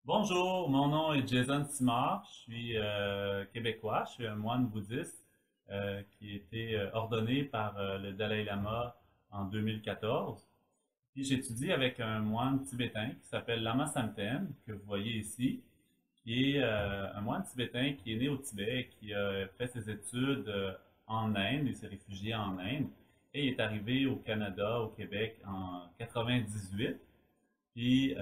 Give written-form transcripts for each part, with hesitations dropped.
Bonjour, mon nom est Jason Simard, je suis québécois, je suis un moine bouddhiste qui a été ordonné par le Dalai Lama en 2014. Puis j'étudie avec un moine tibétain qui s'appelle Lama Samten, que vous voyez ici, qui est un moine tibétain qui est né au Tibet et qui a fait ses études en Inde, il s'est réfugié en Inde et il est arrivé au Canada, au Québec en 98. Puis,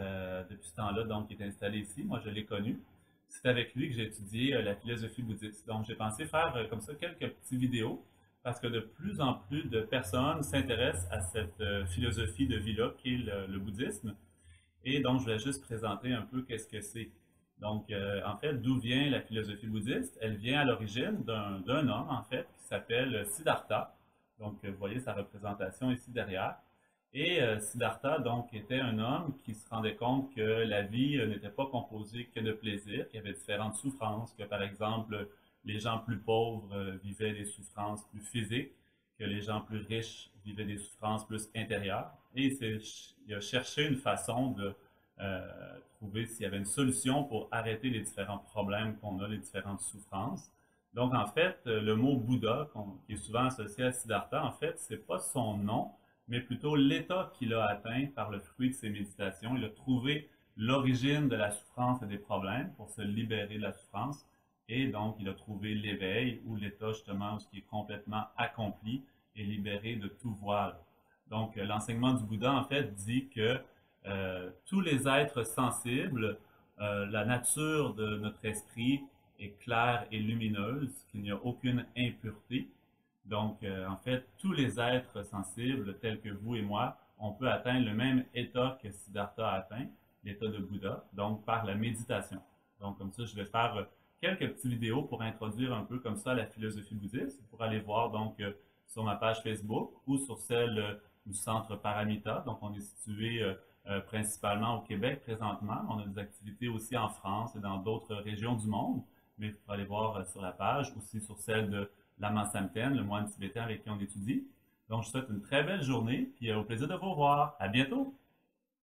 depuis ce temps-là, donc, il est installé ici. Moi, je l'ai connu. C'est avec lui que j'ai étudié la philosophie bouddhiste. Donc, j'ai pensé faire comme ça quelques petites vidéos parce que de plus en plus de personnes s'intéressent à cette philosophie de vie-là qui est le bouddhisme. Et donc, je voulais juste présenter un peu qu'est-ce que c'est. Donc, en fait, d'où vient la philosophie bouddhiste? Elle vient à l'origine d'un homme, en fait, qui s'appelle Siddhartha. Donc, vous voyez sa représentation ici derrière. Et Siddhartha, donc, était un homme qui se rendait compte que la vie n'était pas composée que de plaisir, qu'il y avait différentes souffrances, que par exemple, les gens plus pauvres vivaient des souffrances plus physiques, que les gens plus riches vivaient des souffrances plus intérieures. Et il a cherché une façon de trouver s'il y avait une solution pour arrêter les différents problèmes qu'on a, les différentes souffrances. Donc, en fait, le mot Bouddha, qui est souvent associé à Siddhartha, en fait, c'est pas son nom, mais plutôt l'état qu'il a atteint par le fruit de ses méditations. Il a trouvé l'origine de la souffrance et des problèmes pour se libérer de la souffrance. Et donc, il a trouvé l'éveil ou l'état justement où ce qui est complètement accompli et libéré de tout voile. Donc, l'enseignement du Bouddha, en fait, dit que tous les êtres sensibles, la nature de notre esprit est claire et lumineuse, qu'il n'y a aucune impureté. Donc, en fait, tous les êtres sensibles, tels que vous et moi, on peut atteindre le même état que Siddhartha a atteint, l'état de Bouddha, donc par la méditation. Donc, comme ça, je vais faire quelques petites vidéos pour introduire un peu comme ça la philosophie bouddhiste. Vous pourrez aller voir donc sur ma page Facebook ou sur celle du Centre Paramita. Donc, on est situé principalement au Québec présentement. On a des activités aussi en France et dans d'autres régions du monde. Mais vous pourrez aller voir sur la page, aussi sur celle de Lama Samten, le moine tibétain avec qui on étudie. Donc, je vous souhaite une très belle journée, puis au plaisir de vous revoir. À bientôt!